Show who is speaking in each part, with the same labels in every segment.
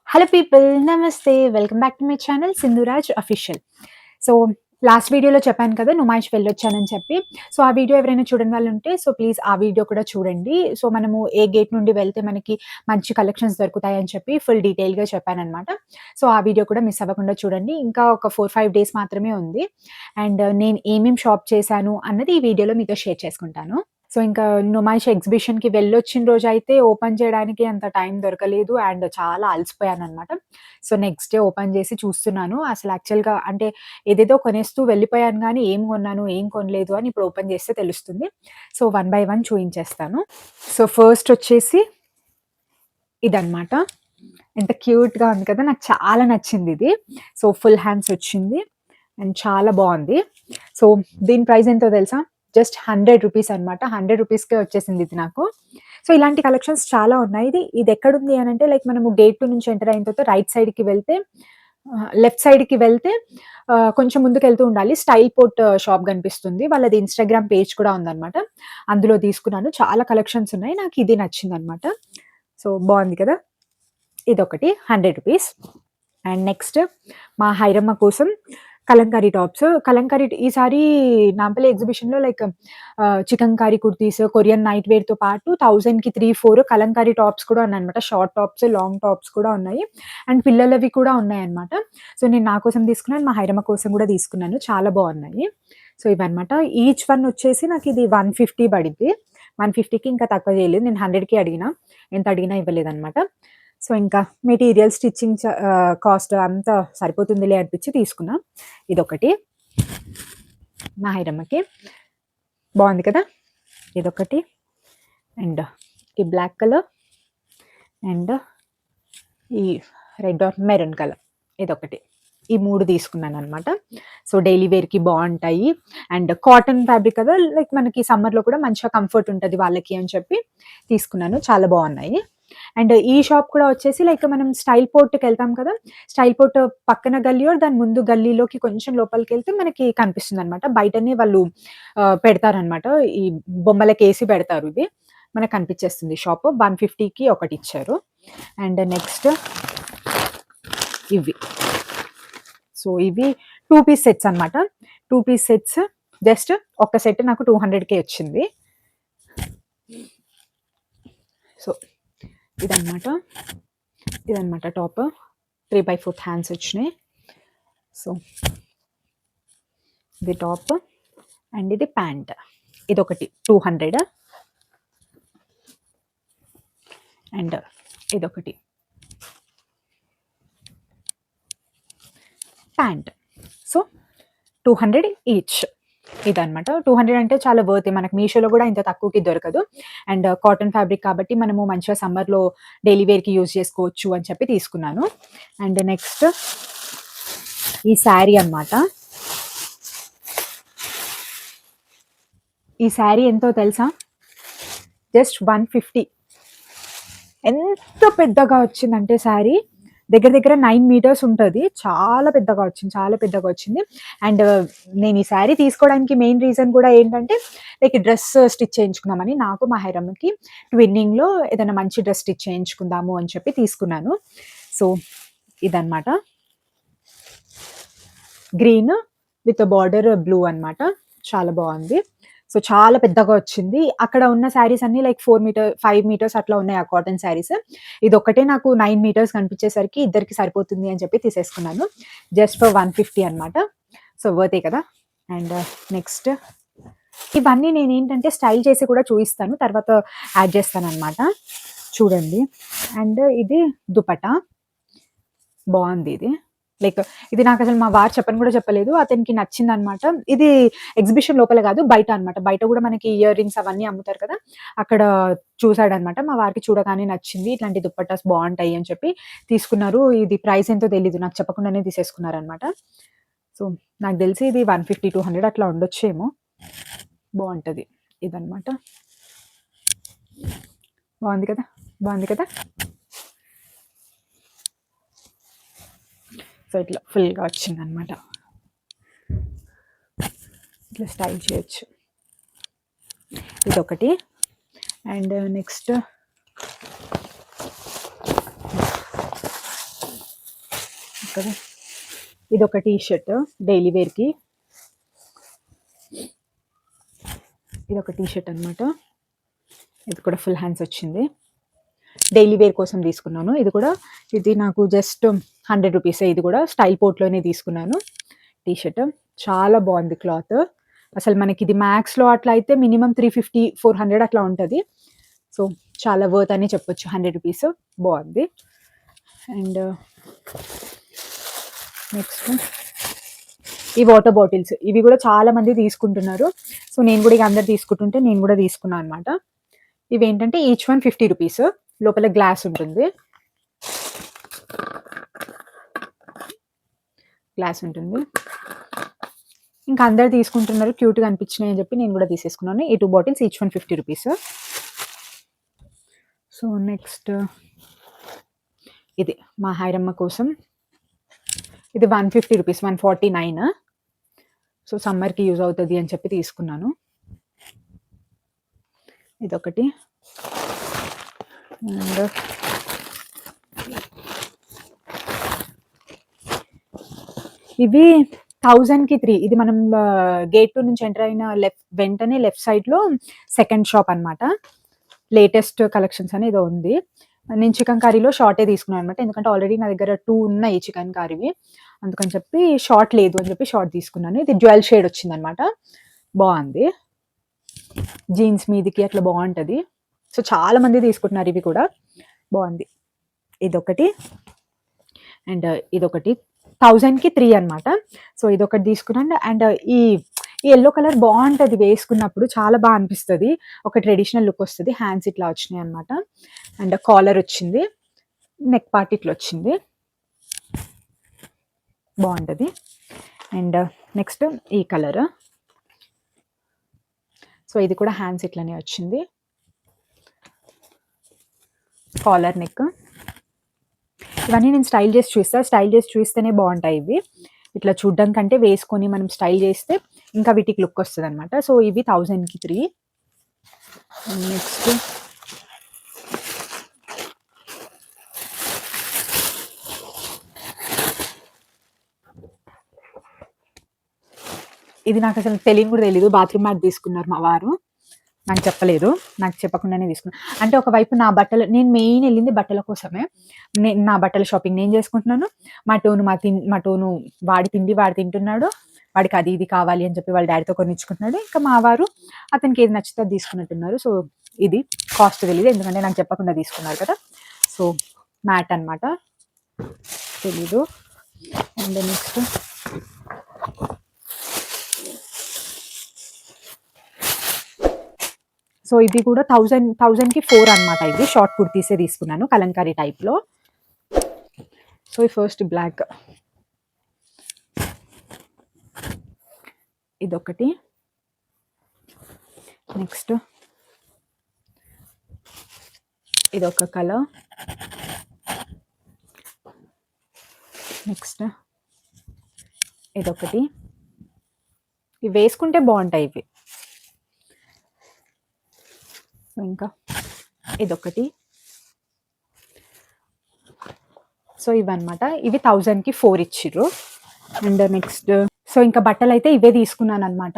Speaker 1: Hello people నమస్తే. Welcome back to my channel Sindhuraj official. So, last వీడియోలో చెప్పాను కదా! నుమాయిష్ వెళ్ళొచ్చానని చెప్పి. సో, ఆ వీడియో ఎవరైనా చూడని వాళ్ళుంటే ప్లీజ్ ఆ వీడియో కూడా చూడండి. సో, మనము ఏ గేట్ నుండి వెళ్తే మనకి మంచి కలెక్షన్స్ దొరుకుతాయని చెప్పి ఫుల్ డీటెయిల్‌గా చెప్పాననమాట. సో, ఆ వీడియో కూడా మిస్ అవ్వకుండా చూడండి. ఇంకా ఒక 4, 5 డేస్ మాత్రమే ఉంది. అండ్ నేను ఏమేం షాప్ చేశాను అన్నది ఈ వీడియోలో మీతో షేర్ చేసుకుంటాను. సో, ఇంకా నుమాయిష్ ఎగ్జిబిషన్‌కి వెళ్ళొచ్చిన రోజైతే ఓపెన్ చేయడానికి అంత టైం దొరకలేదు. అండ్ చాలా అలసిపోయాననమాట. సో, నెక్స్ట్ డే ఓపెన్ చేసి చూస్తున్నాను. అసలు యాక్చువల్‌గా అంటే ఏదేదో కొనేస్తూ వెళ్ళిపోయాను గానీ, ఏం కొన్నాను, ఏం కొనలేదు అని ఇప్పుడు ఓపెన్ చేస్తే తెలుస్తుంది. సో, వన్ బై వన్ చూయించేస్తాను. సో, ఫస్ట్ వచ్చేసి ఇదనమాట. ఎంత క్యూట్‌గా ఉంది కదా! నాకు చాలా నచ్చిందిది. సో, ఫుల్ హ్యాండ్స్ వచ్చింది. అండ్ చాలా బావుంది. సో, దీని ప్రైస్ ఎంతో తెలుసా? జస్ట్ రూ. 100 అనమాట. రూ. 100కే వచ్చేసింది ఇది నాకు. సో, ఇలాంటి కలెక్షన్స్ చాలా ఉన్నాయి. ఇదెక్కడుంది అనంటే లైక్ మనము గేట్ 2 నుంచి ఎంటర్ అయిన తర్వాత రైట్ సైడ్‌కి వెళ్తే లెఫ్ట్ సైడ్‌కి వెళ్తే కొంచెం ముందుకెళ్తూ ఉండాలి. స్టైల్ పోర్ట్ షాప్ కనిపిస్తుంది. వాళ్ళది ఇన్‌స్టాగ్రామ్ పేజ్ కూడా ఉందనమాట. అందులో తీసుకున్నాను. చాలా కలెక్షన్స్ ఉన్నాయి. నాకు ఇది నచ్చిందనమాట. సో, బావుంది కదా! ఇదొకటి రూ. 100. అండ్ నెక్స్ట్ మా హైరమ్మ కోసం కలంకారీ టాప్స్. ఈసారి నాంపల్లి ఎగ్జిబిషన్‌లో like chikankari kurtis, Korean night వేర్‌తో పాటు 1000కి 3, 4 కలంకారీ టాప్స్ కూడా ఉన్నాయన్నమాట. షార్ట్ టాప్స్, లాంగ్ టాప్స్ కూడా ఉన్నాయి. అండ్ పిల్లలవి కూడా ఉన్నాయన్నమాట. సో, నేను నా కోసం తీసుకున్నాను. మా హైరమ్మ కోసం కూడా తీసుకున్నాను. చాలా బావున్నాయి. సో, ఇవన్నమాట. ఈచ్ వన్ వచ్చేసి నాకిది 150 పడిద్ది. 150కి ఇంకా తక్కువ చేయలేదు. నేను 100కి అడిగినా. ఎంత అడిగినా ఇవ్వలేదన్నమాట. సో, ఇంకా మెటీరియల్, స్టిచ్చింగ్ కాస్ట్ అంతా సరిపోతుందిలే అనిపించి తీసుకున్నా. ఇదొకటి. మా హైరమ్మకి. బావుంది కదా! ఇదొకటి. అండ్ ఈ బ్లాక్ కలర్ అండ్ ఈ రెడ్ ఆర్ మెరూన్ కలర్ ఇదొకటి. ఈ 3 తీసుకున్నాననమాట. సో, డైలీ వేర్‌కి బావుంటాయి. అండ్ కాటన్ ఫ్యాబ్రిక్ కదా! లైక్ మనకి సమ్మర్‌లో కూడా మంచిగా కంఫర్ట్ ఉంటది వాళ్ళకి అని చెప్పి తీసుకున్నాను. చాలా బావున్నాయి. అండ్ ఈ షాప్ కూడా వచ్చేసి లైక్ మనం స్టైల్ పోర్ట్‌కెళ్తాం కదా! స్టైల్ పోర్ట్ పక్కన గల్లీ ఆర్ దాని ముందు గల్లీలోకి కొంచెం లోపలికెళ్తే మనకి కనిపిస్తుందనమాట. బయటనే వాళ్ళు పెడతారనమాట. ఈ బొమ్మలకేసి పెడతారు ఇది. మనకు కనిపిచ్చేస్తుంది షాపు. 150కి ఒకటిచ్చారు. అండ్ నెక్స్ట్ ఇవి. సో, ఇవి 2 పీస్ సెట్స్ అనమాట. 2 పీస్ సెట్స్ జస్ట్ ఒక సెట్ నాకు 200కే వచ్చింది. సో, ఇదనమాట టాప్. 3/4 హ్యాండ్స్ వచ్చినాయి. సో, ఇది టాప్ అండ్ ఇది ప్యాంట్. ఇదొకటి 200 అండ్ ఇదొకటి ప్యాంట్. So, 200 each. ఇదనమాట. 200 అంటే చాలా వర్త్. మనకు మీషోలో కూడా ఇంత తక్కువకి దొరకదు. అండ్ కాటన్ ఫ్యాబ్రిక్ కాబట్టి మనము మంచిగా సమ్మర్‌లో డైలీ వేర్‌కి యూజ్ చేసుకోవచ్చు అని చెప్పి తీసుకున్నాను. అండ్ నెక్స్ట్ ఈ శారీ అనమాట. ఈ శారీ ఎంతో తెలుసా? జస్ట్ 150. ఎంత పెద్దగా వచ్చిందంటే శారీ దగ్గర దగ్గర 9 మీటర్స్ ఉంటది. చాలా పెద్దగా వచ్చింది. అండ్ నేను ఈ శారీ తీసుకోవడానికి మెయిన్ రీజన్ కూడా ఏంటంటే లైక్ డ్రెస్ స్టిచ్ చేయించుకుందామని. నాకు మా హైరమ్మకి ట్విన్నింగ్‌లో ఏదైనా మంచి డ్రెస్ స్టిచ్ చేయించుకుందాము అని చెప్పి తీసుకున్నాను. సో, ఇదనమాట. గ్రీన్ విత్ బార్డర్ బ్లూ అనమాట. చాలా బావుంది. సో, చాలా పెద్దగా వచ్చింది. అక్కడ ఉన్న శారీస్ అన్నీ లైక్ 5 మీటర్స్ అట్లా ఉన్నాయి ఆ కాటన్ శారీస్. ఇదొక్కటే నాకు 9 మీటర్స్ కనిపించేసరికి ఇద్దరికి సరిపోతుంది అని చెప్పి తీసేసుకున్నాను. జస్ట్ ఫర్ 150 అనమాట. సో, వర్తే కదా! అండ్ నెక్స్ట్ ఇవన్నీ నేనేంటంటే స్టైల్ చేసి కూడా చూయిస్తాను. తర్వాత యాడ్ చేస్తాననమాట. చూడండి. అండ్ ఇది దుపట్టా. బావుంది ఇది. లైక్ ఇది నాకసలు మా వారు చెప్పని కూడా చెప్పలేదు. అతనికి నచ్చిందనమాట. ఇది ఎగ్జిబిషన్ లోపల కాదు బయట అనమాట. బయట కూడా మనకి ఇయర్ రింగ్స్ అవన్నీ అమ్ముతారు కదా! అక్కడ చూసాడనమాట. మా వారికి చూడగానే నచ్చింది. ఇట్లాంటి దుప్పట్టాస్ బావుంటాయి అని చెప్పి తీసుకున్నారు. ఇది ప్రైస్ ఎంతో తెలీదు. నాకు చెప్పకుండానే తీసేసుకున్నారనమాట. సో, నాకు తెలిసి ఇది 150, 200 అట్లా ఉండొచ్చేమో. బావుంటది. ఇదనమాట. బావుంది కదా! బావుంది కదా! సో, ఇట్లా ఫుల్‌గా వచ్చిందనమాట. ఇట్లా స్టైల్ చేయొచ్చు. ఇదొకటి. అండ్ నెక్స్ట్ కదా. ఇదొక టీ షర్ట్ డైలీ వేర్కి, ఇదొక టీ షర్ట్ అనమాట. ఇది కూడా ఫుల్ హ్యాండ్స్ వచ్చింది, డైలీ వేర్ కోసం తీసుకున్నాను. ఇది నాకు జస్ట్ 100 రూపీసే. ఇది కూడా స్టైల్ పోర్ట్లోనే తీసుకున్నాను టీ షర్ట్. చాలా బాగుంది క్లాత్. అసలు మనకి ఇది మ్యాక్స్లో అట్లా అయితే మినిమం 350-400 అట్లా ఉంటుంది. సో చాలా వర్త్ అని చెప్పొచ్చు. 100 రూపీస్, బాగుంది. అండ్ నెక్స్ట్ ఈ వాటర్ బాటిల్స్, ఇవి కూడా చాలా మంది తీసుకుంటున్నారు. సో నేను కూడా ఇక అందరు తీసుకుంటుంటే నేను కూడా తీసుకున్నాను అనమాట. ఇవి ఏంటంటే ఈచ్ వన్ 50 రూపీస్. లోపల గ్లాస్ ఉంటుంది, ఇంకా అందరు తీసుకుంటున్నారు, క్యూట్గా అనిపించినాయి అని చెప్పి నేను కూడా తీసేసుకున్నాను. ఈ 2 bottles each one 50 rupees. So next ఇది మా హైరమ్మ కోసం, ఇది 150 రూపీస్, 149. సో సమ్మర్కి యూజ్ అవుతుంది అని చెప్పి తీసుకున్నాను. ఇదొకటి. అండ్ ఇవి 1000కి 3. ఇది మనం గేట్ 2 నుంచి ఎంటర్ అయిన వెంటనే లెఫ్ట్ సైడ్లో సెకండ్ షాప్ అనమాట. లేటెస్ట్ కలెక్షన్స్ అని ఏదో ఉంది. నేను చికెన్ కర్రీలో షార్టే తీసుకున్నాను అనమాట, ఎందుకంటే ఆల్రెడీ నా దగ్గర 2 ఉన్నాయి చికెన్ కర్రీవి. అందుకని చెప్పి షార్ట్ లేదు అని చెప్పి షార్ట్ తీసుకున్నాను. ఇది జ్యువెల్ షేడ్ వచ్చిందనమాట, బాగుంది. జీన్స్ మీదికి అట్లా బాగుంటుంది. సో చాలా మంది తీసుకుంటున్నారు, ఇవి కూడా బాగుంది. ఇదొకటి అండ్ ఇదొకటి 1000కి 3 అనమాట. సో ఇదొకటి తీసుకున్నాను. అండ్ ఈ ఎల్లో కలర్ బాగుంటుంది, వేసుకున్నప్పుడు చాలా బాగా అనిపిస్తుంది, ఒక ట్రెడిషనల్ లుక్ వస్తుంది. హ్యాండ్స్ ఇట్లా వచ్చినాయి అనమాట, అండ్ కాలర్ వచ్చింది, నెక్ పార్ట్ ఇట్లా వచ్చింది, బాగుంటుంది. అండ్ నెక్స్ట్ ఈ కలర్. సో ఇది కూడా హ్యాండ్స్ ఇట్లానే వచ్చింది, కాలర్ నెక్. ఇవన్నీ నేను స్టైల్ చేసి చూస్తేనే బాగుంటాయి ఇవి. ఇట్లా చూడడం కంటే వేసుకొని మనం స్టైల్ చేస్తే ఇంకా వీటికి లుక్ వస్తుంది అనమాట. సో ఇవి 1000కి 3. నెక్స్ట్ ఇది నాకు అసలు తెలియని కూడా తెలీదు. బాత్రూమ్ మ్యాట్ తీసుకున్నారు మా వారు, నాకు చెప్పలేదు, నాకు చెప్పకుండానే తీసుకున్నాను. అంటే ఒకవైపు నా బట్టలు, నేను మెయిన్ వెళ్ళింది బట్టల కోసమే. నా బట్టల షాపింగ్ నేను చేసుకుంటున్నాను. మా టోను వాడి తిండి వాడు తింటున్నాడు, వాడికి అది ఇది కావాలి అని చెప్పి వాళ్ళ డాడీతో కొనిచ్చుకుంటున్నాడు. ఇంకా మా వారు అతనికి ఏది నచ్చితే అది తీసుకున్నట్టున్నారు. సో ఇది కాస్ట్ తెలియదు, ఎందుకంటే నాకు చెప్పకుండా తీసుకున్నారు కదా. సో మ్యాట్ అనమాట, తెలీదు. అండ్ నెక్స్ట్ సో ఇది కూడా 1000కి 4 అనమాట. ఇది షార్ట్ కుర్తీసే తీసుకున్నాను, కలంకారీ టైప్లో. సో ఈ ఫస్ట్ బ్లాక్, ఇదొకటి. నెక్స్ట్ ఇదొక కలర్. నెక్స్ట్ ఇదొకటి. ఇవి వేసుకుంటే బాగుంటాయి ఇవి. ఇంకా ఇదొకటి. సో ఇవన్నమాట, ఇవి 1000కి 4 ఇచ్చిర్రు. అండ్ నెక్స్ట్ సో ఇంకా బట్టలు అయితే ఇవే తీసుకున్నాను అనమాట.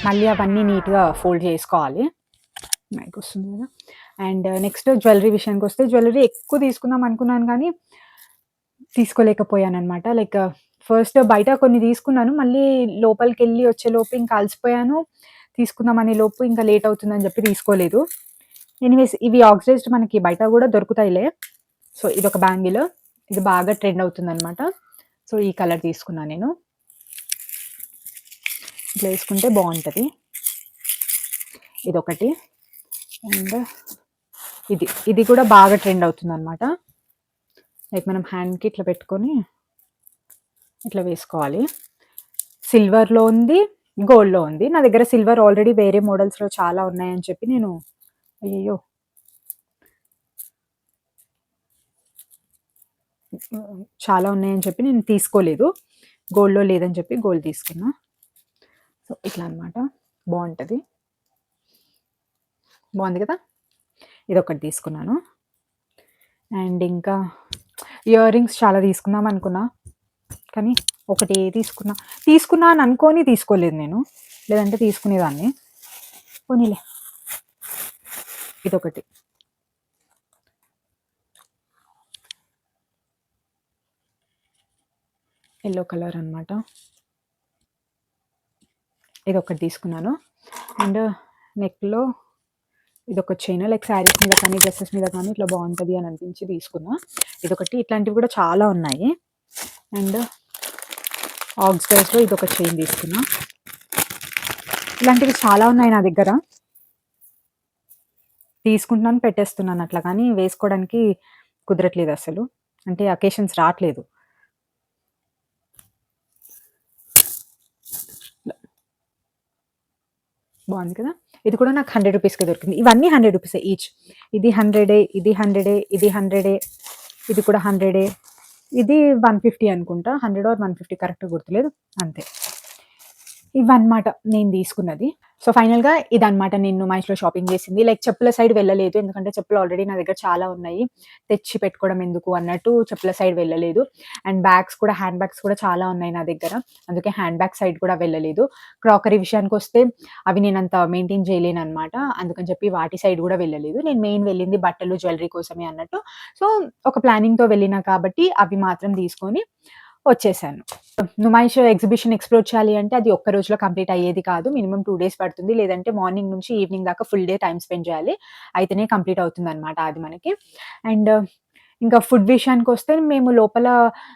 Speaker 1: మళ్ళీ అవన్నీ నీట్గా ఫోల్డ్ చేసుకోవాలి, మైక్ వస్తుంది కదా. అండ్ నెక్స్ట్ జ్యువెలరీ విషయానికి వస్తే, జ్యువెలరీ ఎక్కువ తీసుకుందాం అనుకున్నాను కానీ తీసుకోలేకపోయాను అనమాట. లైక్ ఫస్ట్ బయట కొన్ని తీసుకున్నాను, మళ్ళీ లోపలికి వెళ్ళి వచ్చేలోపు ఇంకా అలసిపోయాను. తీసుకుందామనే లోపు ఇంకా లేట్ అవుతుందని చెప్పి తీసుకోలేదు. ఎనీవేస్ ఇవి ఆక్సిడైజ్డ్ మనకి బయట కూడా దొరుకుతాయిలే. సో ఇదొక బ్యాంగిల్, ఇది బాగా ట్రెండ్ అవుతుంది అనమాట. సో ఈ కలర్ తీసుకున్నాను నేను, ఇట్లా వేసుకుంటే బాగుంటుంది. ఇదొకటి. అండ్ ఇది కూడా బాగా ట్రెండ్ అవుతుంది అనమాట. లైక్ మనం హ్యాండ్కి ఇట్లా పెట్టుకొని ఇట్లా వేసుకోవాలి. సిల్వర్లో ఉంది, గోల్డ్లో ఉంది. నా దగ్గర సిల్వర్ ఆల్రెడీ వేరే మోడల్స్లో చాలా ఉన్నాయని చెప్పి నేను తీసుకోలేదు. గోల్డ్లో లేదని చెప్పి గోల్డ్ తీసుకున్నా. సో ఇట్లా అనమాట, బాగుంటుంది, బాగుంది కదా. ఇదొకటి తీసుకున్నాను. అండ్ ఇంకా ఇయర్ రింగ్స్ చాలా తీసుకుందాం అనుకున్నా. కానీ ఒకటి తీసుకున్నా అని అనుకోని తీసుకోలేదు నేను. లేదంటే తీసుకునేదాన్ని. పోనీలే. ఇదొకటి. యెల్లో కలర్ అనమాట. ఇదొకటి తీసుకున్నాను. అండ్ నెక్‌లో ఇదొక చైన్ లైక్ శారీస్ మీద కానీ, డ్రెసెస్ మీద కానీ ఇట్లా బావుంటది అని అనిపించి తీసుకున్నా. ఇదొకటి. ఇట్లాంటివి కూడా చాలా ఉన్నాయి. అండ్ ఆక్స్‌డైస్‌లో ఇదొక చైన్ తీసుకున్నా. ఇలాంటివి చాలా ఉన్నాయి నా దగ్గర. తీసుకుంటున్నాను, పెట్టేస్తున్నాను అట్లా. కానీ వేసుకోవడానికి కుదరట్లేదసలు. అంటే అకేషన్స్ రాట్లేదు. బావుంది కదా! ఇది కూడా నాకు 100 రూపీస్‌కే దొరికింది. ఇవన్నీ 100 రూపీసే ఈచ్. ఇది 100 ఇది 100 ఇది 100 ఇది కూడా 100 ఇది 150 అనుకుంటా. 100 ఆర్ 150 కరెక్ట్‌గా గుర్తులేదు. అంతే. ఇవన్నమాట నేను తీసుకున్నది. సో, ఫైనల్‌గా ఇదన్నమాట నేను నుమాయిష్‌లో షాపింగ్ చేసింది. లైక్ చెప్పుల సైడ్ వెళ్ళలేదు. ఎందుకంటే చెప్పులు ఆల్రెడీ నా దగ్గర చాలా ఉన్నాయి. తెచ్చి పెట్టుకోవడం ఎందుకు అన్నట్టు చెప్పుల సైడ్ వెళ్ళలేదు. అండ్ బ్యాగ్స్ కూడా హ్యాండ్ బ్యాగ్స్ కూడా చాలా ఉన్నాయి నా దగ్గర. అందుకే హ్యాండ్ బ్యాగ్ సైడ్ కూడా వెళ్ళలేదు. క్రాకరీ విషయానికొస్తే అవి నేనంత మెయింటైన్ చేయలేననమాట. అందుకని చెప్పి వాటి సైడ్ కూడా వెళ్ళలేదు. నేను మెయిన్ వెళ్ళింది బట్టలు, జ్యువెల్లరీ కోసమే అన్నట్టు. సో, ఒక ప్లానింగ్‌తో వెళ్ళినా కాబట్టి అవి మాత్రం తీసుకొని వచ్చేసాను. నుమాయిష్ ఎగ్జిబిషన్ ఎక్స్‌ప్లోర్ చేయాలి అంటే అది ఒక్క రోజులో కంప్లీట్ అయ్యేది కాదు. మినిమమ్ 2 డేస్ పడుతుంది. లేదంటే మార్నింగ్ నుంచి ఈవినింగ్ దాకా ఫుల్ డే టైమ్ స్పెండ్ చేయాలి. అయితేనే కంప్లీట్ అవుతుందనమాట అది మనకి. అండ్ ఇంకా ఫుడ్ విషయానికొస్తే మేము లోపల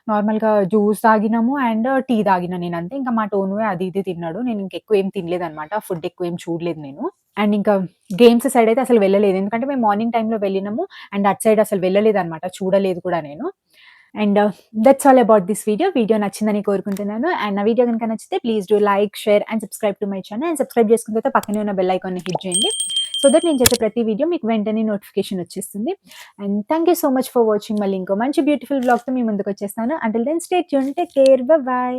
Speaker 1: నార్మల్‌గా జ్యూస్ తాగినాము అండ్ టీ తాగినా నేనంతే. ఇంకా మా టోను అది ఇది తిన్నాడు. నేను ఇంకెక్కువ ఏం తినలేదనమాట. ఫుడ్ ఎక్కువ ఏం చూడలేదు నేను. అండ్ ఇంకా గేమ్స్ సైడ్ అయితే అసలు వెళ్ళలేదు. ఎందుకంటే మేము మార్నింగ్ టైమ్‌లో వెళ్ళినాము. అండ్ అటు సైడ్ అసలు వెళ్ళలేదనమాట. చూడలేదు కూడా నేను. And that's all about this video. Video నచ్చిందని కోరుకుంటున్నాను. అండ్ నా వీడియో గనుక నచ్చితే please do like, share and subscribe to my channel. And subscribe చేసుకున్న తర్వాత పక్కనే ఉన్న బెల్ ఐకాన్‌ని హిట్ చేయండి. సో దట్ నేను చేసే ప్రతి వీడియో మీకు వెంటనే నోటిఫికేషన్ వచ్చేస్తుంది. And thank you so much for watching. మళ్ళీ ఇంకో మంచి బ్యూటిఫుల్ వ్లాగ్‌తో మీ ముందుకొచ్చేస్తాను. Until then stay tuned. Take care. Bye by.